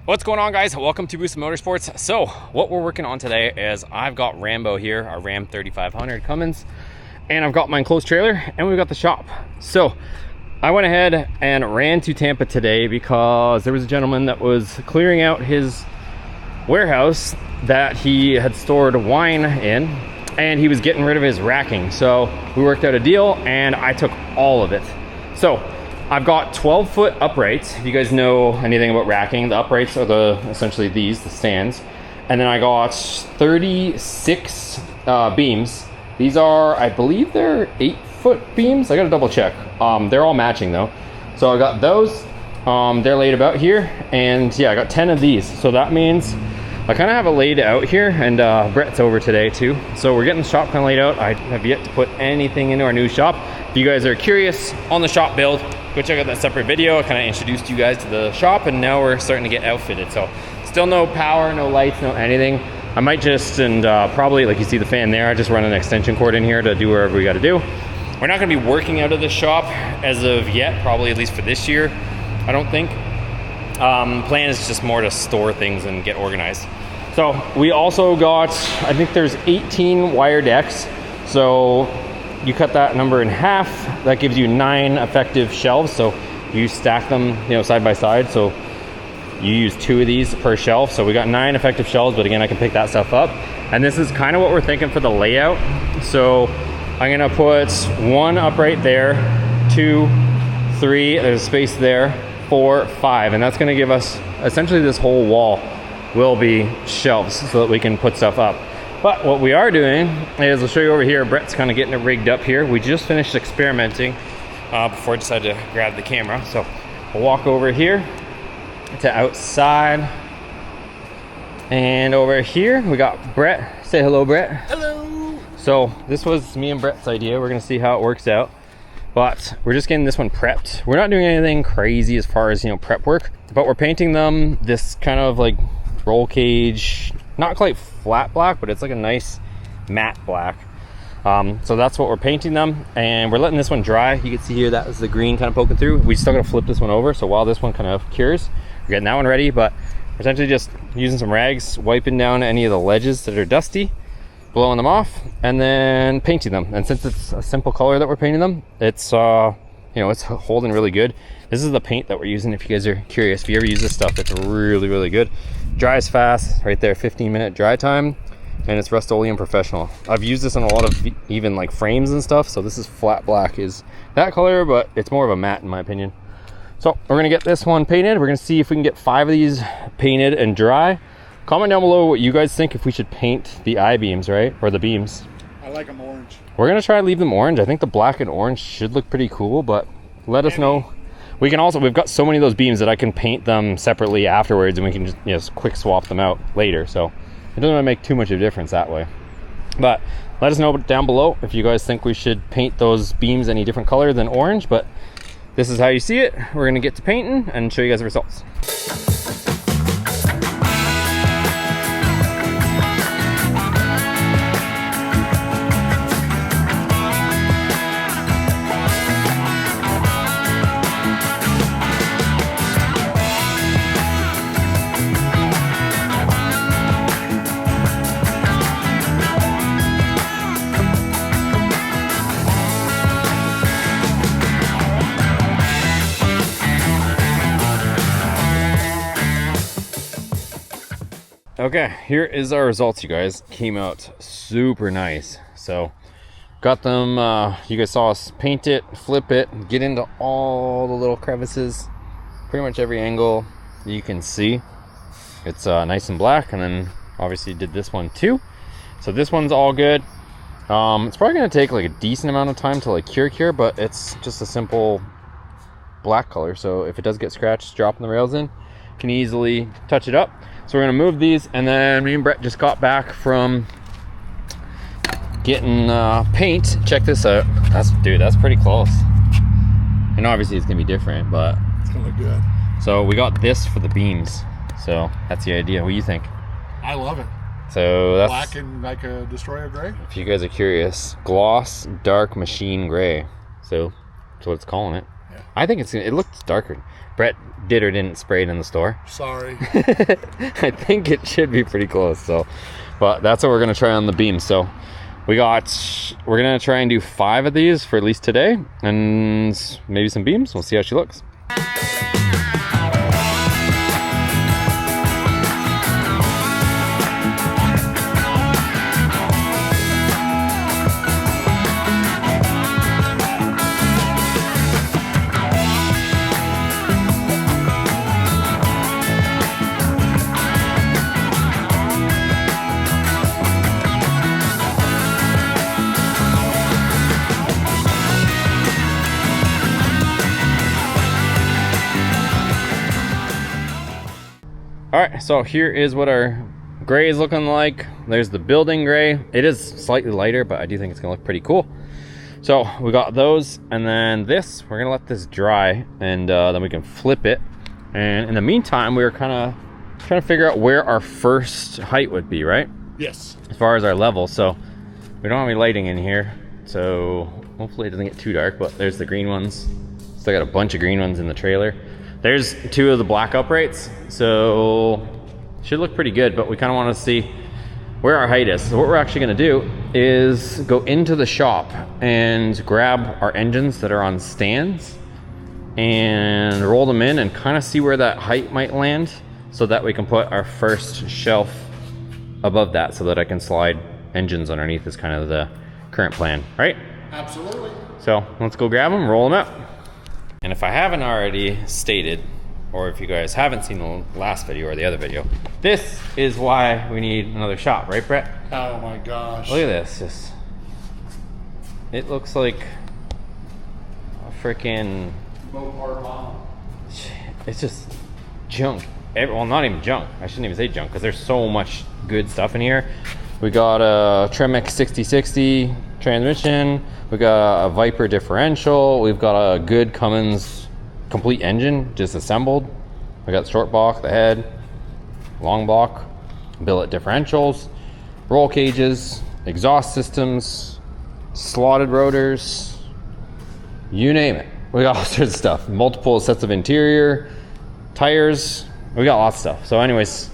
What's going on, guys? Welcome to Boosted Motorsports. So what we're working on today is I've got Rambo here, our Ram 3500 Cummins, and I've got my enclosed trailer and we've got the shop. So I went ahead and ran to Tampa today because there was a gentleman that was clearing out his warehouse that he had stored wine in, and he was getting rid of his racking. So we worked out a deal and I took all of it. So I've got 12-foot uprights. If you guys know anything about racking, the uprights are essentially the stands. And then I got 36 beams. These are, I believe they're 8-foot beams. I gotta double check. They're all matching though. So I got those. They're laid about here. And yeah, I got 10 of these. So that means I kind of have it laid out here, and Brett's over today too. So we're getting the shop kind of laid out. I have yet to put anything into our new shop. If you guys are curious on the shop build, go check out that separate video. I kind of introduced you guys to the shop, and now we're starting to get outfitted. So still no power, no lights, no anything. I might just, probably, like you see the fan there, I just run an extension cord in here to do whatever we got to do. We're not going to be working out of this shop as of yet, probably at least for this year, I don't think. Plan is just more to store things and get organized. So we also got, I think there's 18 wire decks. So you cut that number in half, that gives you 9 effective shelves. So you stack them, side by side. So you use 2 of these per shelf. So we got 9 effective shelves, but again, I can pick that stuff up. And this is kind of what we're thinking for the layout. So I'm gonna put 1 upright there, 2, 3, there's a space there, 4, 5, and that's gonna give us, essentially this whole wall will be shelves so that we can put stuff up. But what we are doing is, I'll show you over here, Brett's kind of getting it rigged up here. We just finished experimenting before I decided to grab the camera. So we'll walk over here to outside. And over here, we got Brett. Say hello, Brett. Hello. So this was me and Brett's idea. We're gonna see how it works out. But we're just getting this one prepped. We're not doing anything crazy as far as, prep work, but we're painting them this kind of like roll cage, not quite flat black, but it's like a nice matte black. So that's what we're painting them, and we're letting this one dry. You can see here that was the green kind of poking through. We still gotta flip this one over, so while this one kind of cures, we're getting that one ready. But we're essentially just using some rags, wiping down any of the ledges that are dusty, blowing them off, and then painting them. And since it's a simple color that we're painting them, it's it's holding really good. This is the paint that we're using, if you guys are curious. If you ever use this stuff, it's really, really good. Dries fast, right there, 15-minute dry time, and it's Rust-Oleum Professional. I've used this on a lot of even like frames and stuff, so this is flat black, is that color, but it's more of a matte in my opinion. So we're gonna get this one painted. We're gonna see if we can get 5 of these painted and dry. Comment down below what you guys think, if we should paint the I-beams, right? Or the beams. I like them orange. We're gonna try to leave them orange. I think the black and orange should look pretty cool, but let us know. We can also, we've got so many of those beams that I can paint them separately afterwards, and we can just quick swap them out later. So it doesn't really make too much of a difference that way. But let us know down below if you guys think we should paint those beams any different color than orange. But this is how you see it. We're gonna get to painting and show you guys the results. Okay, here is our results, you guys. Came out super nice. So got them, you guys saw us paint it, flip it, get into all the little crevices, pretty much every angle you can see. It's nice and black, and then obviously did this one too. So this one's all good. It's probably gonna take like a decent amount of time to like cure, but it's just a simple black color. So if it does get scratched, dropping the rails in, can easily touch it up. So we're gonna move these, and then me and Brett just got back from getting paint. Check this out. That's pretty close. And obviously it's gonna be different, but it's gonna look good. So we got this for the beams. So that's the idea. What do you think? I love it. So that's black and like a destroyer gray. If you guys are curious, gloss dark machine gray. So that's what it's calling it. I think it looks darker. Brett did or didn't spray it in the store. Sorry. I think it should be pretty close. So, but that's what we're gonna try on the beam. So we're gonna try and do 5 of these for at least today, and maybe some beams. We'll see how she looks. All right, so here is what our gray is looking like. There's the building gray. It is slightly lighter, but I do think it's gonna look pretty cool. So we got those, and then this, we're gonna let this dry, and then we can flip it. And in the meantime, we were kind of trying to figure out where our first height would be, right? Yes. As far as our level. So we don't have any lighting in here, so hopefully it doesn't get too dark, but there's the green ones. Still got a bunch of green ones in the trailer. There's 2 of the black uprights, so should look pretty good, but we kind of want to see where our height is. So what we're actually going to do is go into the shop and grab our engines that are on stands and roll them in and kind of see where that height might land, so that we can put our first shelf above that, so that I can slide engines underneath is kind of the current plan, right? Absolutely. So let's go grab them, roll them up. And if I haven't already stated, or if you guys haven't seen the last video or the other video, this is why we need another shop, right, Brett? Oh my gosh. Look at this. It looks like a freaking... It's just junk. Well, not even junk. I shouldn't even say junk, because there's so much good stuff in here. We got a Tremec 6060 transmission. We got a Viper differential. We've got a good Cummins complete engine, just assembled. We got short block, the head, long block, billet differentials, roll cages, exhaust systems, slotted rotors, you name it. We got all sorts of stuff. Multiple sets of interior, tires. We got lots of stuff. So anyways,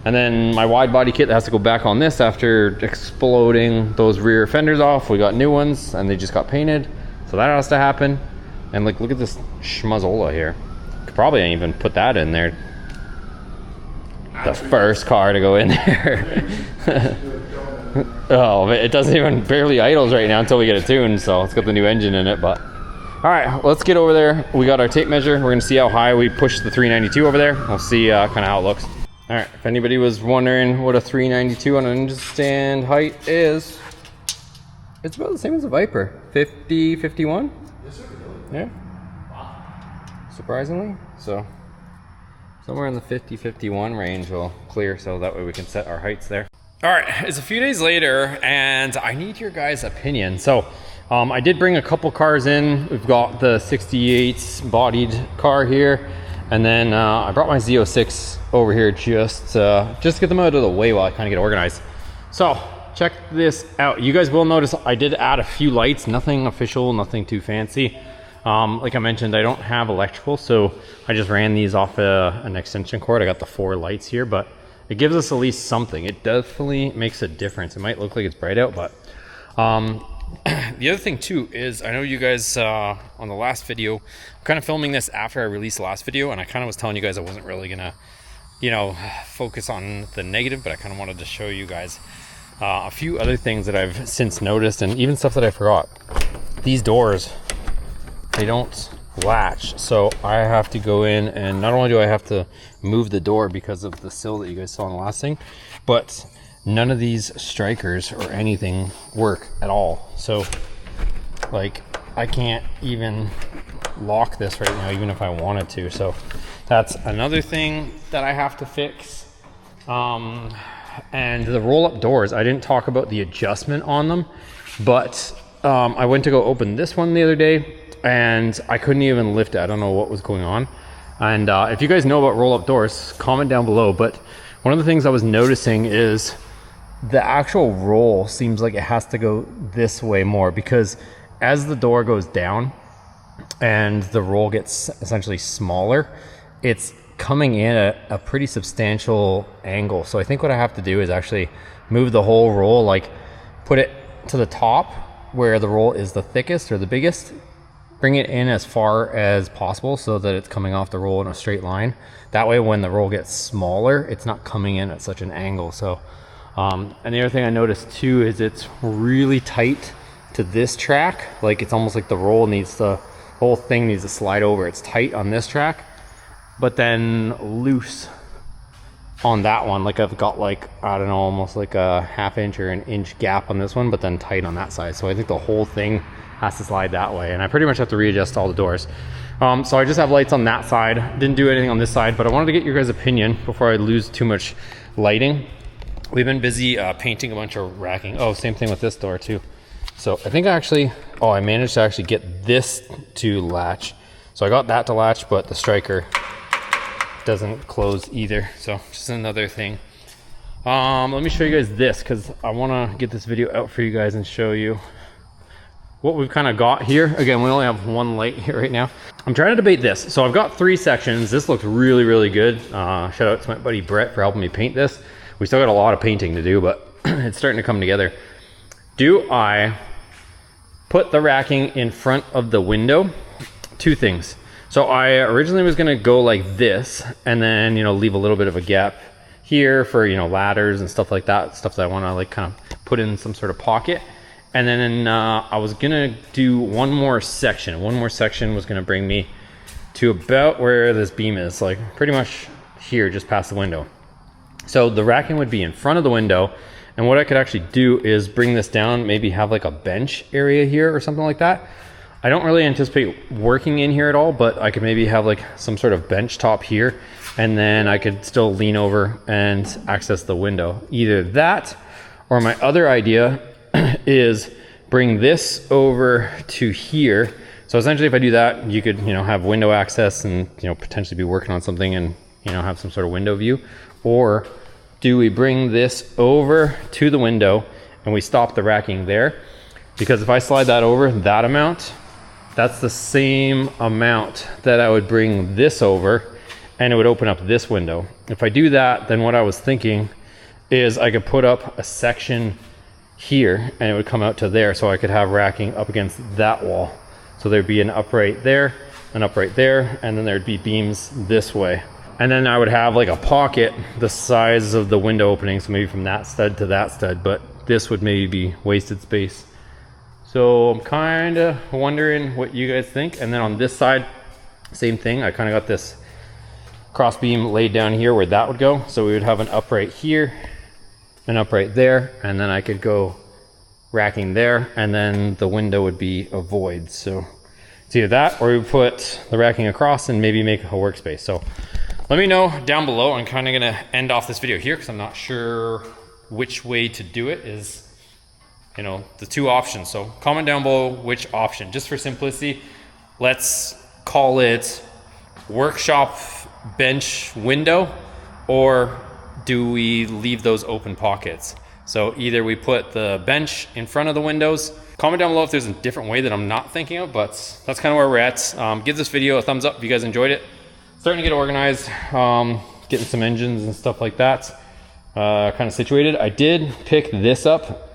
and then my wide body kit that has to go back on this after exploding those rear fenders off. We got new ones and they just got painted. So that has to happen. And like, look at this schmuzzola here. Could probably even put that in there. The first car to go in there. Oh, it doesn't even barely idles right now until we get it tuned. So it's got the new engine in it, but. All right, let's get over there. We got our tape measure. We're gonna see how high we push the 392 over there. We'll see kind of how it looks. All right, if anybody was wondering what a 392 on an engine stand height is, it's about the same as a Viper. 50, 51? Yeah. Surprisingly. So somewhere in the 50, 51 range will clear, so that way we can set our heights there. All right, it's a few days later and I need your guys' opinion. So I did bring a couple cars in. We've got the 68 bodied car here. And then I brought my Z06 over here just to get them out of the way while I kind of get organized. So check this out. You guys will notice I did add a few lights, nothing official, nothing too fancy. Like I mentioned, I don't have electrical, so I just ran these off an extension cord. I got the 4 lights here, but it gives us at least something. It definitely makes a difference. It might look like it's bright out, but the other thing too is I know you guys on the last video, I'm kind of filming this after I released the last video, and I kind of was telling you guys I wasn't really gonna, you know, focus on the negative, but I kind of wanted to show you guys a few other things that I've since noticed, and even stuff that I forgot. These doors, they don't latch, so I have to go in, and not only do I have to move the door because of the sill that you guys saw in the last thing, but none of these strikers or anything work at all. So like I can't even lock this right now, even if I wanted to. So that's another thing that I have to fix. And the roll-up doors, I didn't talk about the adjustment on them, but I went to go open this one the other day and I couldn't even lift it. I don't know what was going on. And if you guys know about roll-up doors, comment down below. But one of the things I was noticing is the actual roll seems like it has to go this way more, because as the door goes down, and the roll gets essentially smaller, it's coming in at a pretty substantial angle. So I think what I have to do is actually move the whole roll, like put it to the top where the roll is the thickest or the biggest, bring it in as far as possible so that it's coming off the roll in a straight line. That way when the roll gets smaller, it's not coming in at such an angle. So and the other thing I noticed too is it's really tight to this track. Like it's almost like the roll needs the whole thing needs to slide over. It's tight on this track, but then loose on that one. Like I've got like, I don't know, almost like a ½ inch or an inch gap on this one, but then tight on that side. So I think the whole thing has to slide that way, and I pretty much have to readjust all the doors. So I just have lights on that side, didn't do anything on this side, but I wanted to get your guys' opinion before I lose too much lighting. We've been busy painting a bunch of racking. Oh, same thing with this door too. So I think I managed to actually get this to latch. So I got that to latch, but the striker doesn't close either. So just another thing. Let me show you guys this, because I want to get this video out for you guys and show you what we've kind of got here. Again, we only have one light here right now. I'm trying to debate this. So I've got 3 sections. This looks really, really good. Shout out to my buddy Brett for helping me paint this. We still got a lot of painting to do, but it's starting to come together. Do I put the racking in front of the window? 2 things. So I originally was gonna go like this and then, leave a little bit of a gap here for, ladders and stuff like that, stuff that I wanna like kind of put in some sort of pocket. And then I was gonna do one more section. One more section was gonna bring me to about where this beam is, like pretty much here, just past the window. So the racking would be in front of the window. And what I could actually do is bring this down, maybe have like a bench area here or something like that. I don't really anticipate working in here at all, but I could maybe have like some sort of bench top here, and then I could still lean over and access the window. Either that, or my other idea is bring this over to here. So essentially if I do that, you could, have window access and, potentially be working on something and, have some sort of window view. Or do we bring this over to the window and we stop the racking there? Because if I slide that over that amount, that's the same amount that I would bring this over, and it would open up this window. If I do that, then what I was thinking is I could put up a section here and it would come out to there, so I could have racking up against that wall. So there'd be an upright there, an upright there, and then there'd be beams this way. And then I would have like a pocket the size of the window opening, so maybe from that stud to that stud, but this would maybe be wasted space. So I'm kind of wondering what you guys think. And then on this side, same thing. I kind of got this cross beam laid down here where that would go. So we would have an upright here, an upright there, and then I could go racking there, and then the window would be a void. So it's either that, or we put the racking across and maybe make a workspace. So let me know down below. I'm kind of gonna end off this video here because I'm not sure which way to do it. Is, the 2 options. So comment down below which option. Just for simplicity, let's call it workshop bench window, or do we leave those open pockets? So either we put the bench in front of the windows. Comment down below if there's a different way that I'm not thinking of, but that's kind of where we're at. Give this video a thumbs up if you guys enjoyed it. Starting to get organized, getting some engines and stuff like that kind of situated. I did pick this up,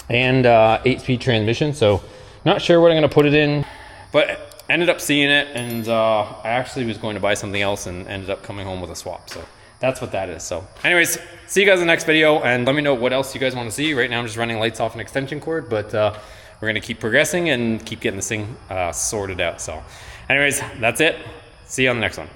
and 8-speed transmission, so not sure what I'm going to put it in, but ended up seeing it, and I actually was going to buy something else and ended up coming home with a swap. So that's what that is. So anyways, see you guys in the next video, and let me know what else you guys want to see. Right now I'm just running lights off an extension cord, but we're going to keep progressing and keep getting this thing sorted out. So anyways, that's it. See you on the next one.